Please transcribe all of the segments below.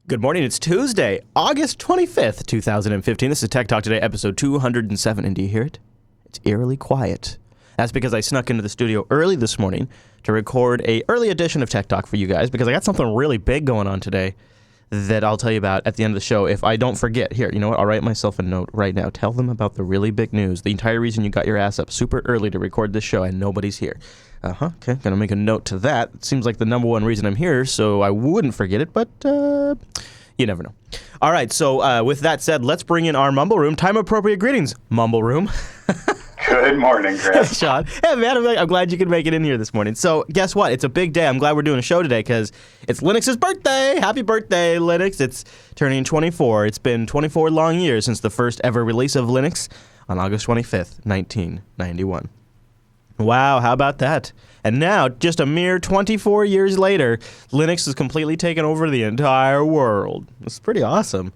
Good morning. It's Tuesday, August 25th, 2015. This is Tech Talk Today, episode 207. And do you hear it? It's eerily quiet. That's because I snuck into the studio early this morning to record a early edition of Tech Talk for you guys because I got something really big going on today that I'll tell you about at the end of the show if I don't forget. Here, you know what? I'll write myself a note right now. Tell them about the really big news. The entire reason you got your ass up super early to record this show and nobody's here. Okay, gonna make a note to that. It seems like the number one reason I'm here, so I wouldn't forget it, but you never know. All right, so with that said, let's bring in our Mumble Room. Time-appropriate greetings, Mumble Room. Good morning, Chris. Hey, Sean. Hey, man, I'm glad you could make it in here this morning. So guess what? It's a big day. I'm glad we're doing a show today because it's Linux's birthday. Happy birthday, Linux. It's turning 24. It's been 24 long years since the first ever release of Linux on August 25th, 1991. Wow, how about that? And now, just a mere 24 years later, Linux has completely taken over the entire world. It's pretty awesome.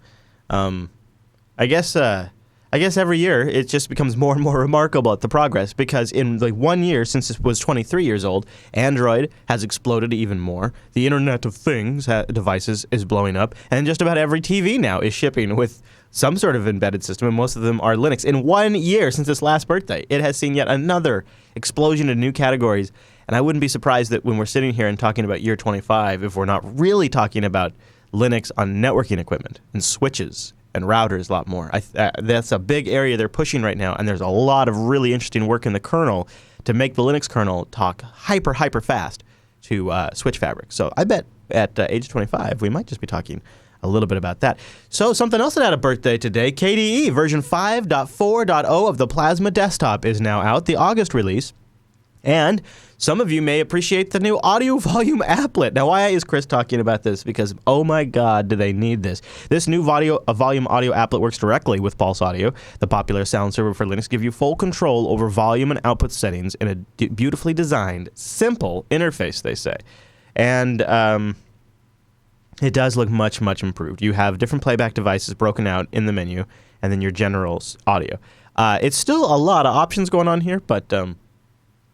I guess every year it just becomes more and more remarkable at the progress because in like 1 year since it was 23 years old, Android has exploded even more. The Internet of Things devices is blowing up, and just about every TV now is shipping with some sort of embedded system, and most of them are Linux. In 1 year since its last birthday, it has seen yet another explosion in new categories, and I wouldn't be surprised that when we're sitting here and talking about year 25, if we're not really talking about Linux on networking equipment and switches and routers a lot more. That's a big area they're pushing right now, and there's a lot of really interesting work in the kernel to make the Linux kernel talk hyper fast to switch fabric. So I bet at age 25, we might just be talking a little bit about that. So something else that had a birthday today, KDE version 5.4.0 of the Plasma desktop is now out, the August release. And some of you may appreciate the new audio volume applet. Now, why is Chris talking about this? Because, oh my God, do they need this. This new volume audio applet works directly with Pulse Audio, the popular sound server for Linux, give you full control over volume and output settings in a beautifully designed, simple interface, they say. And it does look much improved. You have different playback devices broken out in the menu, and then your general audio. It's still a lot of options going on here, but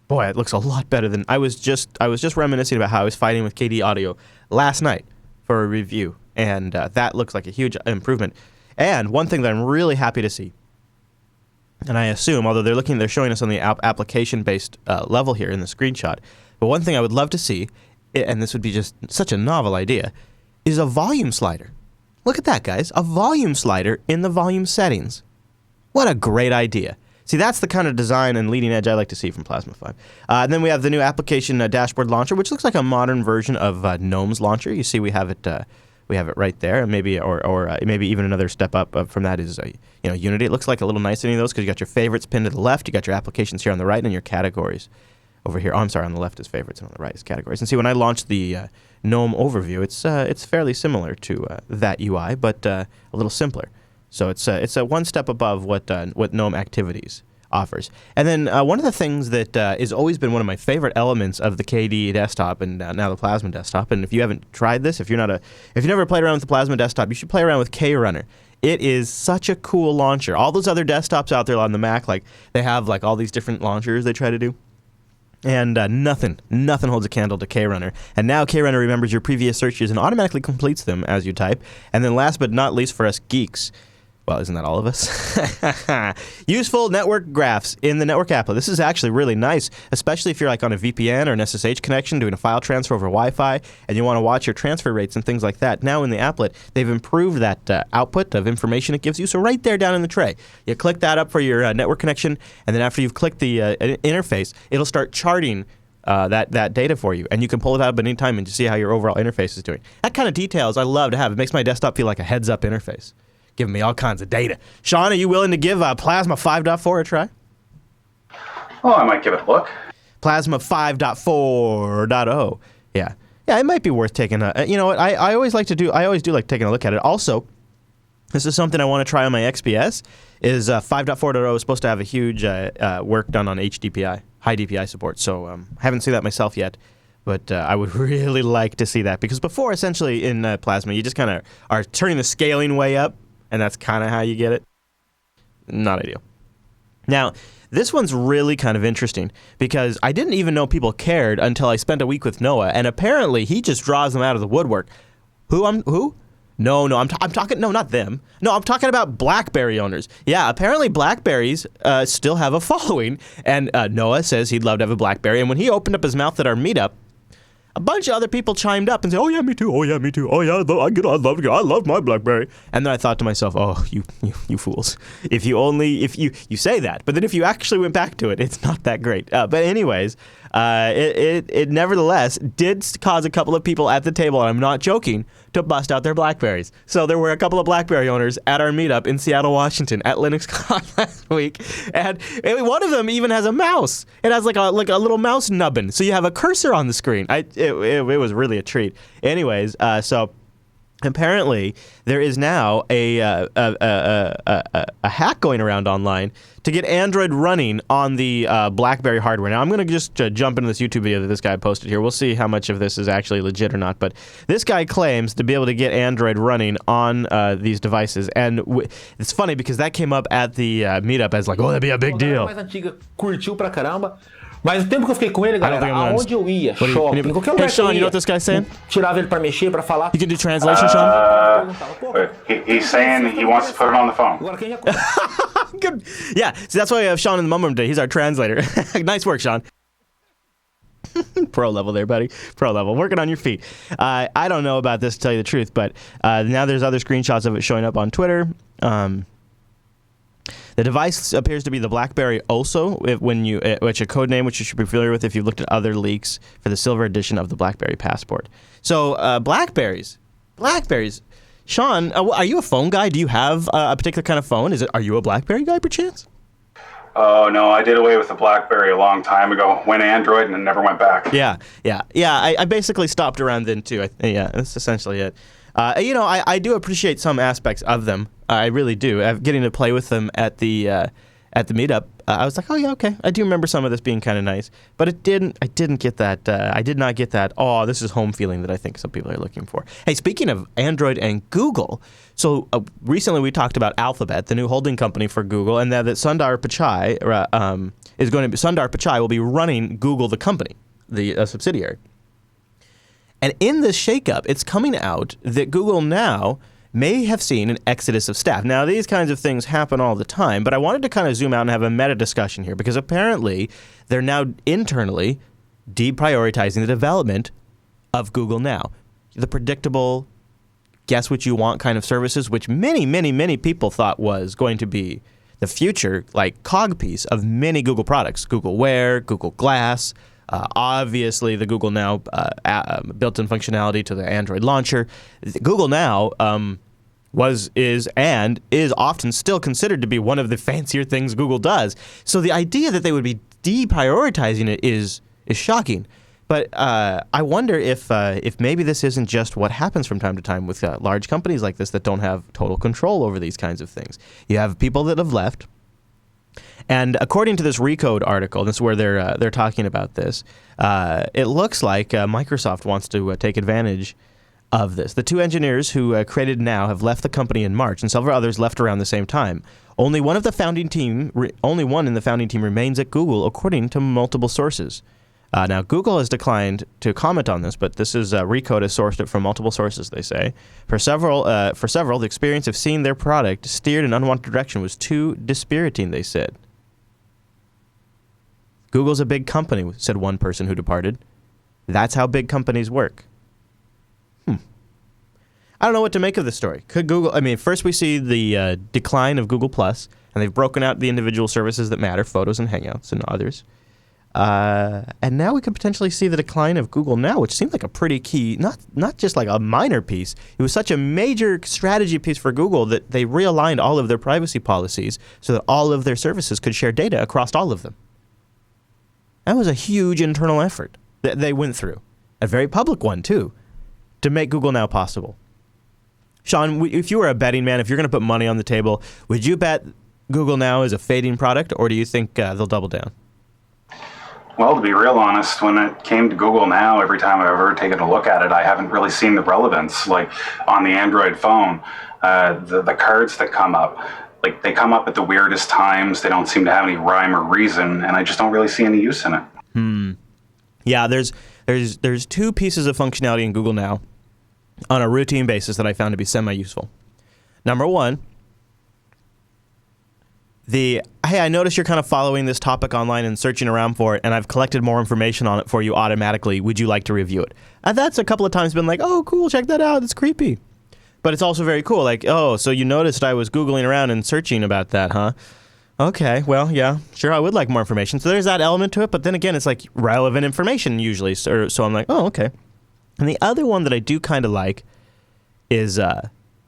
boy, it looks a lot better than I was just reminiscing about how I was fighting with KDE Audio last night for a review, and that looks like a huge improvement. And one thing that I'm really happy to see, and I assume, although they're showing us on the application-based level here in the screenshot, but one thing I would love to see, and this would be just such a novel idea, is a volume slider. Look at that, guys. A volume slider in the volume settings. What a great idea. See, that's the kind of design and leading edge I like to see from Plasma 5. And then we have the new application dashboard launcher, which looks like a modern version of GNOME's launcher. You see, we have it right there, and maybe maybe even another step up from that is Unity. It looks like a little nicer than those because you got your favorites pinned to the left, you got your applications here on the right, and your categories over here. Oh, I'm sorry, on the left is favorites, and on the right is categories. And see, when I launched the GNOME overview, it's fairly similar to that UI, but a little simpler. So it's a one step above what GNOME Activities offers. And then one of the things that has always been one of my favorite elements of the KDE desktop and now the Plasma desktop, and if you haven't tried this, if you've never played around with the Plasma desktop, you should play around with KRunner. It is such a cool launcher. All those other desktops out there on the Mac, like they have like all these different launchers they try to do. And nothing holds a candle to KRunner. And now KRunner remembers your previous searches and automatically completes them as you type. And then last but not least for us geeks, well, isn't that all of us? Useful network graphs in the network applet. This is actually really nice, especially if you're like on a VPN or an SSH connection doing a file transfer over Wi-Fi and you want to watch your transfer rates and things like that. Now in the applet, they've improved that output of information it gives you. So right there down in the tray, you click that up for your network connection, and then after you've clicked the interface, it'll start charting that data for you, and you can pull it out at any time and see how your overall interface is doing. That kind of details I love to have. It makes my desktop feel like a heads-up interface, giving me all kinds of data. Sean, are you willing to give Plasma 5.4 a try? Oh, I might give it a look. Plasma 5.4.0. Yeah, it might be worth taking a. You know what? I always do like taking a look at it. Also, this is something I want to try on my XPS. Is 5.4.0 is supposed to have a huge work done on HDPI, high DPI support. So I haven't seen that myself yet, but I would really like to see that because before, essentially in Plasma, you just kind of are turning the scaling way up. And that's kind of how you get it. Not ideal. Now, this one's really kind of interesting because I didn't even know people cared until I spent a week with Noah, and apparently he just draws them out of the woodwork. Who? No, I'm talking. No, not them. No, I'm talking about BlackBerry owners. Yeah, apparently BlackBerries still have a following, and Noah says he'd love to have a BlackBerry. And when he opened up his mouth at our meetup, a bunch of other people chimed up and said, "Oh yeah, me too. Oh yeah, me too. Oh yeah, I love my BlackBerry." And then I thought to myself, "Oh, you fools! If you say that, but then if you actually went back to it, it's not that great." But anyways, it nevertheless did cause a couple of people at the table, and I'm not joking, to bust out their BlackBerries. So there were a couple of BlackBerry owners at our meetup in Seattle, Washington, at LinuxCon last week, and one of them even has a mouse. It has like a little mouse nubbin, so you have a cursor on the screen. It was really a treat. Anyways, so apparently there is now a hack going around online to get Android running on the BlackBerry hardware. Now I'm going to just jump into this YouTube video that this guy posted here. We'll see how much of this is actually legit or not. But this guy claims to be able to get Android running on these devices, and it's funny because that came up at the meetup as like, oh, that'd be a big deal. Mas o tempo que eu fiquei com ele, galera, aonde eu ia, shopping, qualquer lugar Hey, Sean, you know que eu what this guy's saying? tirava ele pra mexer, pra falar. You can do translation, Sean? He's saying he wants to put it on the phone. Agora quem já Good. Yeah, so that's why we have Sean in the Mum Room today. He's our translator. Nice work, Sean. Pro level there, buddy. Pro level. Working on your feet. I don't know about this, to tell you the truth, but now there's other screenshots of it showing up on Twitter. The device appears to be the BlackBerry Oso, which a code name which you should be familiar with if you've looked at other leaks for the silver edition of the BlackBerry Passport. So Blackberries. Sean, are you a phone guy? Do you have a particular kind of phone? Are you a BlackBerry guy, perchance? Oh, no, I did away with the BlackBerry a long time ago. Went Android and never went back. Yeah. I basically stopped around then, too. Yeah, that's essentially it. I do appreciate some aspects of them. I really do. Getting to play with them at the meetup, I was like, oh yeah, okay. I do remember some of this being kind of nice, but I didn't get that. I did not get that. Oh, this is home feeling that I think some people are looking for. Hey, speaking of Android and Google, so recently we talked about Alphabet, the new holding company for Google, and that Sundar Pichai Sundar Pichai will be running Google, the company, the subsidiary. And in this shakeup, it's coming out that Google now may have seen an exodus of staff. Now, these kinds of things happen all the time, but I wanted to kind of zoom out and have a meta discussion here because apparently they're now internally deprioritizing the development of Google Now. The predictable, guess what you want kind of services, which many people thought was going to be the future, like cog piece of many Google products. Google Wear, Google Glass, obviously the Google Now built-in functionality to the Android launcher. Google Now is often still considered to be one of the fancier things Google does. So the idea that they would be deprioritizing it is shocking. But I wonder if maybe this isn't just what happens from time to time with large companies like this that don't have total control over these kinds of things. You have people that have left. And according to this Recode article, this is where they're talking about this, it looks like Microsoft wants to take advantage of this. The two engineers who created Now have left the company in March, and several others left around the same time. Only one in the founding team remains at Google, according to multiple sources. Now, Google has declined to comment on this, but this is Recode has sourced it from multiple sources, they say. For several, the experience of seeing their product steered in an unwanted direction was too dispiriting, they said. Google's a big company, said one person who departed. That's how big companies work. I don't know what to make of this story. Could Google, first we see the decline of Google+, and they've broken out the individual services that matter, Photos and Hangouts and others. And now we could potentially see the decline of Google Now, which seemed like a pretty key, not just like a minor piece. It was such a major strategy piece for Google that they realigned all of their privacy policies so that all of their services could share data across all of them. That was a huge internal effort that they went through, a very public one too, to make Google Now possible. Sean, if you were a betting man, if you're going to put money on the table, would you bet Google Now is a fading product, or do you think they'll double down? Well, to be real honest, when it came to Google Now, every time I've ever taken a look at it, I haven't really seen the relevance. Like on the Android phone, the cards that come up, like they come up at the weirdest times. They don't seem to have any rhyme or reason, and I just don't really see any use in it. Yeah, there's two pieces of functionality in Google Now on a routine basis that I found to be semi-useful. Number one, hey, I notice you're kind of following this topic online and searching around for it, and I've collected more information on it for you automatically. Would you like to review it? And that's a couple of times been like, oh, cool, check that out. It's creepy. But it's also very cool. Like, oh, so you noticed I was Googling around and searching about that, huh? Okay, well, yeah, sure, I would like more information. So there's that element to it, but then again, it's like relevant information usually. So I'm like, oh, okay. And the other one that I do kind of like is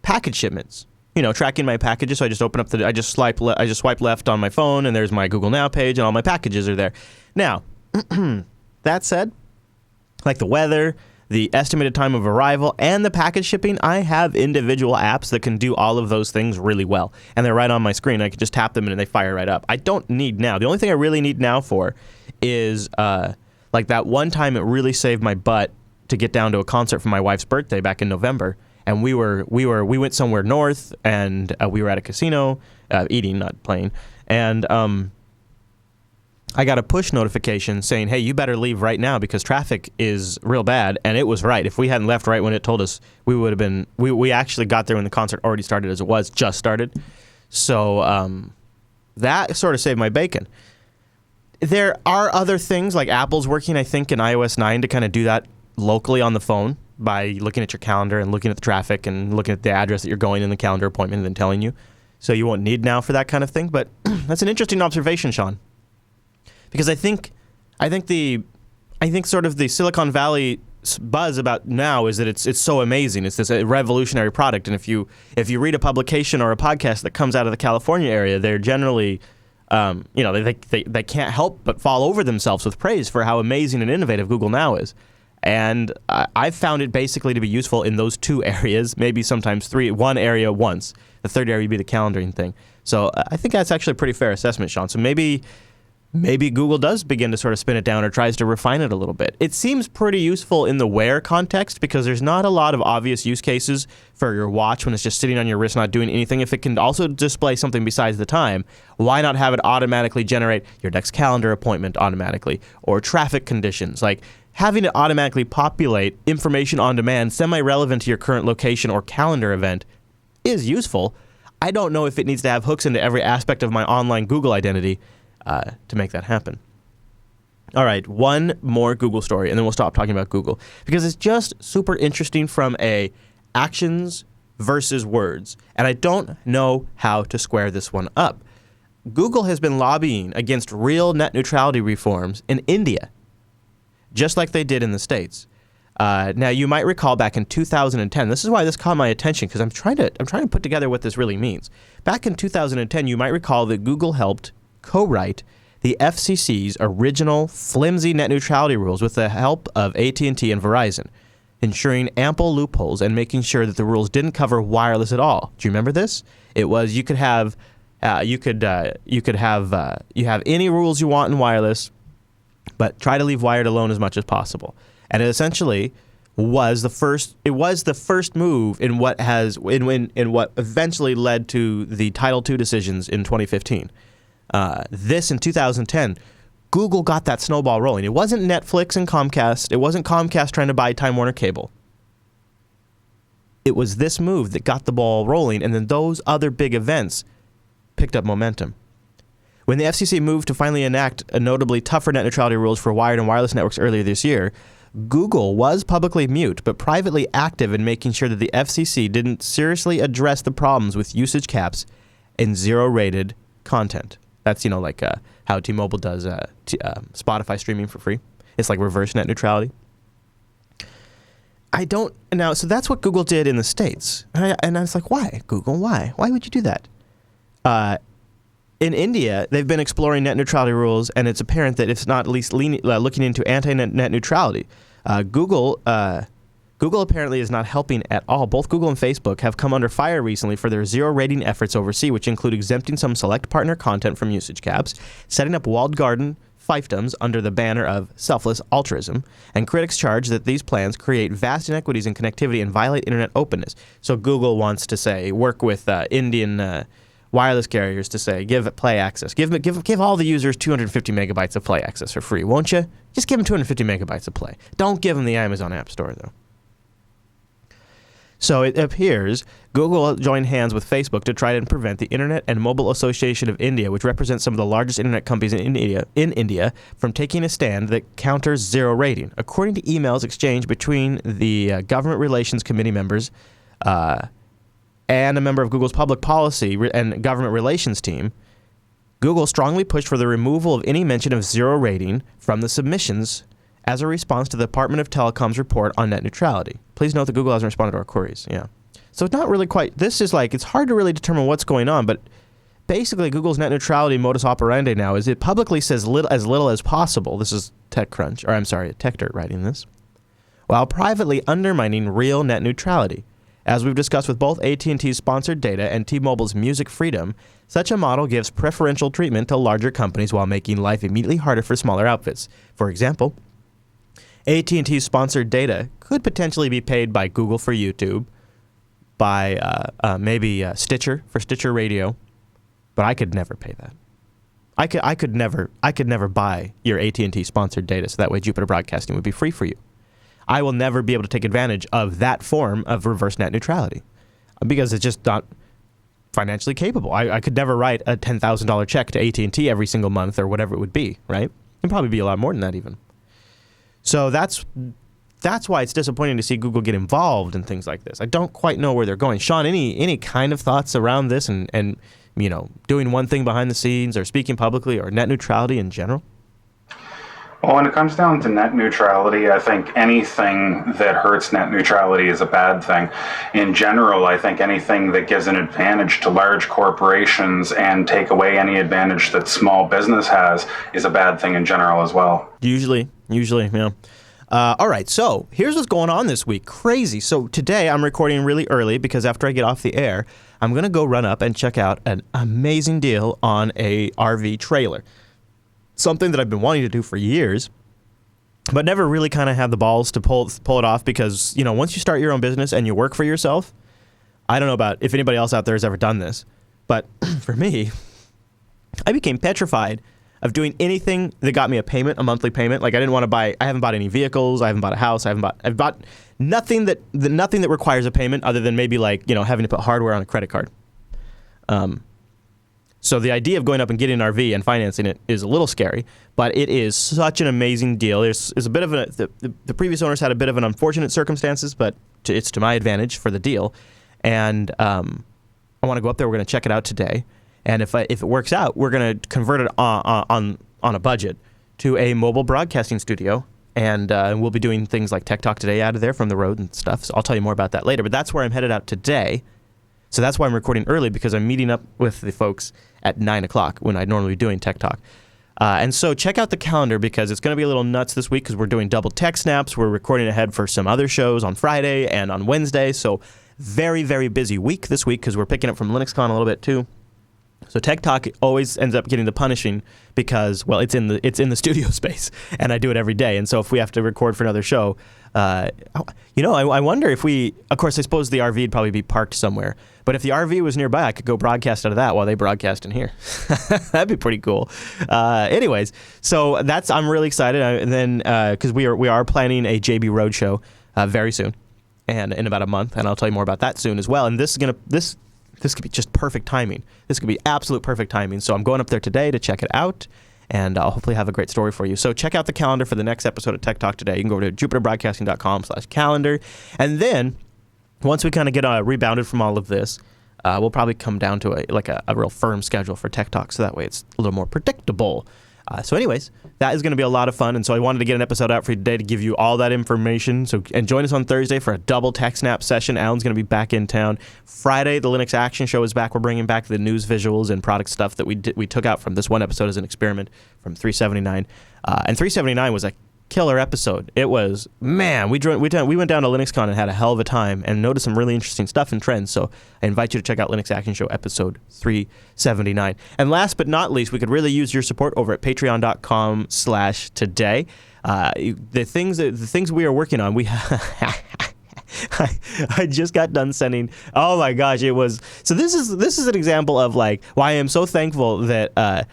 package shipments. You know, tracking my packages. So I just open up I just swipe left on my phone, and there's my Google Now page, and all my packages are there. Now, that said, like the weather, the estimated time of arrival, and the package shipping, I have individual apps that can do all of those things really well. And they're right on my screen. I can just tap them and they fire right up. I don't need Now. The only thing I really need Now for is like that one time it really saved my butt to get down to a concert for my wife's birthday back in November. And we went somewhere north, and we were at a casino, eating, not playing. And I got a push notification saying, hey, you better leave right now because traffic is real bad. And it was right. If we hadn't left right when it told us, we would have been, we actually got there when the concert already started as it was, just started. So that sort of saved my bacon. There are other things, like Apple's working, I think, in iOS 9 to kind of do that locally on the phone by looking at your calendar and looking at the traffic and looking at the address that you're going in the calendar appointment and then telling you. So you won't need Now for that kind of thing. But that's an interesting observation, Sean. Because I think sort of the Silicon Valley buzz about Now is that it's so amazing. It's this revolutionary product. And if you read a publication or a podcast that comes out of the California area, they're generally, they can't help but fall over themselves with praise for how amazing and innovative Google Now is. And I've found it basically to be useful in those two areas, maybe sometimes three, one area once. The third area would be the calendaring thing. So I think that's actually a pretty fair assessment, Sean. So maybe Google does begin to sort of spin it down or tries to refine it a little bit. It seems pretty useful in the wear context because there's not a lot of obvious use cases for your watch when it's just sitting on your wrist not doing anything. If it can also display something besides the time, why not have it automatically generate your next calendar appointment automatically or traffic conditions? Like having it automatically populate information on demand semi-relevant to your current location or calendar event is useful. I don't know if it needs to have hooks into every aspect of my online Google identity to make that happen. All right, one more Google story, and then we'll stop talking about Google because it's just super interesting from a actions versus words, and I don't know how to square this one up. Google has been lobbying against real net neutrality reforms in India, just like they did in the States. Now, you might recall back in 2010, this is why this caught my attention because I'm trying to put together what this really means. Back in 2010, you might recall that Google helped co-write the FCC's original flimsy net neutrality rules with the help of AT&T and Verizon, ensuring ample loopholes and making sure that the rules didn't cover wireless at all. Do you remember this? It was you have any rules you want in wireless, but try to leave wired alone as much as possible. And it essentially was the first move in what eventually led to the Title II decisions in 2015. This in 2010, Google got that snowball rolling. It wasn't Netflix and Comcast. It wasn't Comcast trying to buy Time Warner Cable. It was this move that got the ball rolling, and then those other big events picked up momentum. When the FCC moved to finally enact a notably tougher net neutrality rules for wired and wireless networks earlier this year, Google was publicly mute but privately active in making sure that the FCC didn't seriously address the problems with usage caps and zero-rated content. That's, like how T-Mobile does Spotify streaming for free. It's like reverse net neutrality. So that's what Google did in the States. And I was like, why, Google? Why? Why would you do that? In India, they've been exploring net neutrality rules, and it's apparent that it's not at least looking into anti-net neutrality. Google apparently is not helping at all. Both Google and Facebook have come under fire recently for their zero rating efforts overseas, which include exempting some select partner content from usage caps, setting up walled garden fiefdoms under the banner of selfless altruism, and critics charge that these plans create vast inequities in connectivity and violate internet openness. So Google wants to say, work with Indian wireless carriers to say, give play access. Give all the users 250 megabytes of play access for free, won't you? Just give them 250 megabytes of play. Don't give them the Amazon App Store, though. So it appears Google joined hands with Facebook to try to prevent the Internet and Mobile Association of India, which represents some of the largest internet companies in India, from taking a stand that counters zero rating. According to emails exchanged between the Government Relations Committee members and a member of Google's public policy and government relations team, Google strongly pushed for the removal of any mention of zero rating from the submissions as a response to the Department of Telecom's report on net neutrality. Please note that Google hasn't responded to our queries. Yeah. So it's not really quite, this is like, it's hard to really determine what's going on, but basically Google's net neutrality modus operandi now is it publicly says as little as possible. This is TechDirt writing this, while privately undermining real net neutrality. As we've discussed with both AT&T's sponsored data and T-Mobile's music freedom, such a model gives preferential treatment to larger companies while making life immediately harder for smaller outfits. For example, AT&T's sponsored data could potentially be paid by Google for YouTube, by maybe Stitcher for Stitcher Radio, but I could never pay that. I could never buy your AT&T sponsored data, so that way Jupiter Broadcasting would be free for you. I will never be able to take advantage of that form of reverse net neutrality because it's just not financially capable. I could never write a $10,000 check to AT&T every single month or whatever it would be, right? It'd probably be a lot more than that even. So that's why it's disappointing to see Google get involved in things like this. I don't quite know where they're going. Sean, any kind of thoughts around this and you know, doing one thing behind the scenes or speaking publicly or net neutrality in general? Well, when it comes down to net neutrality, I think anything that hurts net neutrality is a bad thing. In general, I think anything that gives an advantage to large corporations and take away any advantage that small business has is a bad thing in general as well. Usually, yeah. All right, so here's what's going on this week. Crazy. So today I'm recording really early because after I get off the air, I'm going to go run up and check out an amazing deal on a RV trailer. Something that I've been wanting to do for years, but never really kind of had the balls to pull it off because, you know, once you start your own business and you work for yourself, I don't know about if anybody else out there has ever done this, but for me, I became petrified of doing anything that got me a monthly payment. Like I haven't bought any vehicles, I haven't bought a house, I've bought nothing that requires a payment other than maybe like, you know, having to put hardware on a credit card. So the idea of going up and getting an RV and financing it is a little scary, but it is such an amazing deal. There's a bit of the previous owners had a bit of an unfortunate circumstances, but it's to my advantage for the deal. And I want to go up there. We're going to check it out today. And if it works out, we're going to convert it on a budget to a mobile broadcasting studio. And we'll be doing things like Tech Talk Today out of there from the road and stuff. So I'll tell you more about that later. But that's where I'm headed out today. So that's why I'm recording early, because I'm meeting up with the folks at 9 o'clock when I'd normally be doing Tech Talk. And so check out the calendar because it's going to be a little nuts this week because we're doing double tech snaps. We're recording ahead for some other shows on Friday and on Wednesday. So very, very busy week this week because we're picking up from LinuxCon a little bit too. So Tech Talk always ends up getting the punishing because, well, it's in the studio space, and I do it every day. And so if we have to record for another show, I wonder if of course, I suppose the RV would probably be parked somewhere. But if the RV was nearby, I could go broadcast out of that while they broadcast in here. That'd be pretty cool. Anyways, so I'm really excited. And then because we are planning a JB Roadshow very soon, and in about a month, and I'll tell you more about that soon as well. And this could be just perfect timing. This could be absolute perfect timing. So I'm going up there today to check it out, and I'll hopefully have a great story for you. So check out the calendar for the next episode of Tech Talk Today. You can go over to jupiterbroadcasting.com/calendar. And then once we kind of get rebounded from all of this, we'll probably come down to a real firm schedule for Tech Talk, so that way it's a little more predictable. So anyways, that is going to be a lot of fun, and so I wanted to get an episode out for you today to give you all that information. And join us on Thursday for a double Tech Snap session. Alan's going to be back in town. Friday, the Linux Action Show is back. We're bringing back the news visuals and product stuff that we took out from this one episode as an experiment from 379. And 379 was a killer episode. It was, man, we went down to LinuxCon and had a hell of a time and noticed some really interesting stuff and trends. So I invite you to check out Linux Action Show episode 379. And last but not least, we could really use your support over at patreon.com/today. The things we are working on, I just got done sending. Oh my gosh, it was. So this is an example of like why I am so thankful that I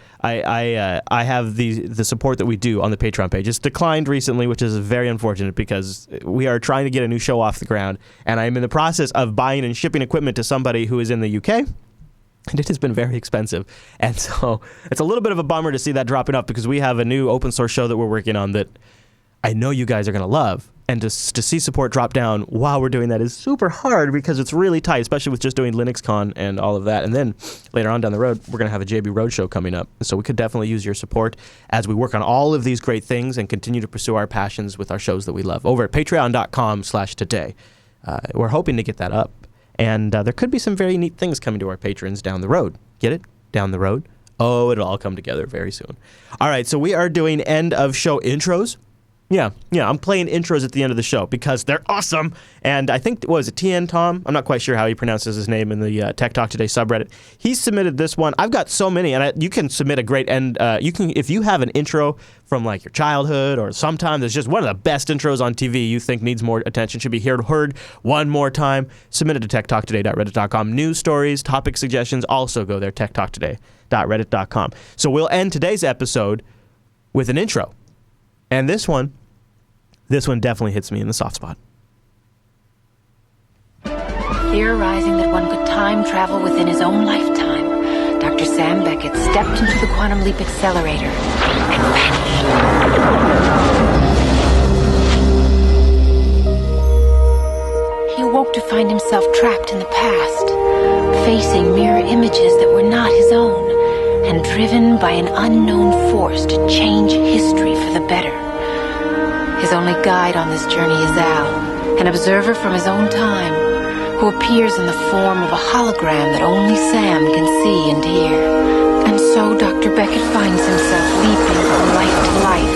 have the support that we do on the Patreon page. It's declined recently, which is very unfortunate because we are trying to get a new show off the ground, and I'm in the process of buying and shipping equipment to somebody who is in the UK. And it has been very expensive. And so it's a little bit of a bummer to see that dropping off because we have a new open source show that we're working on that I know you guys are going to love. And to see support drop down while we're doing that is super hard because it's really tight, especially with just doing LinuxCon and all of that. And then later on down the road, we're going to have a JB Roadshow coming up. So we could definitely use your support as we work on all of these great things and continue to pursue our passions with our shows that we love over at patreon.com/today. We're hoping to get that up. And there could be some very neat things coming to our patrons down the road. Get it? Down the road? Oh, it'll all come together very soon. All right, so we are doing end of show intros. Yeah, I'm playing intros at the end of the show because they're awesome. And I think, what was it, TN Tom? I'm not quite sure how he pronounces his name in the Tech Talk Today subreddit. He submitted this one. I've got so many, and you can submit a great end. You can, if you have an intro from like your childhood or sometime there's just one of the best intros on TV you think needs more attention, should be heard one more time, submit it to techtalktoday.reddit.com. News stories, topic suggestions, also go there, techtalktoday.reddit.com. So we'll end today's episode with an intro. And this one definitely hits me in the soft spot. Theorizing that one could time travel within his own lifetime, Dr. Sam Beckett stepped into the quantum leap accelerator and vanished. He awoke to find himself trapped in the past, facing mirror images that were not his own, and driven by an unknown force to change history for the better. His only guide on this journey is Al, an observer from his own time, who appears in the form of a hologram that only Sam can see and hear. And so Dr. Beckett finds himself leaping from life to life,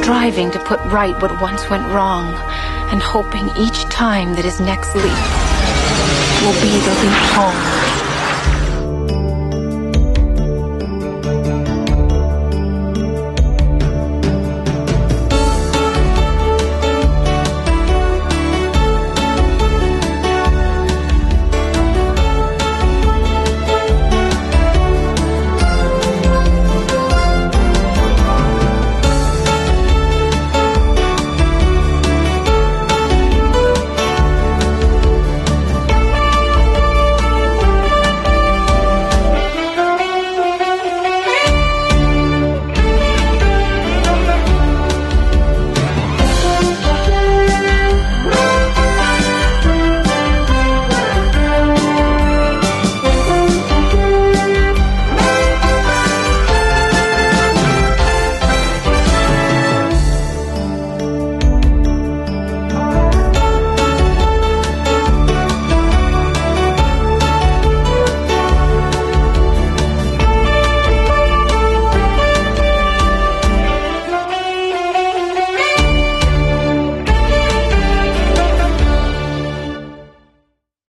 striving to put right what once went wrong, and hoping each time that his next leap will be the leap home.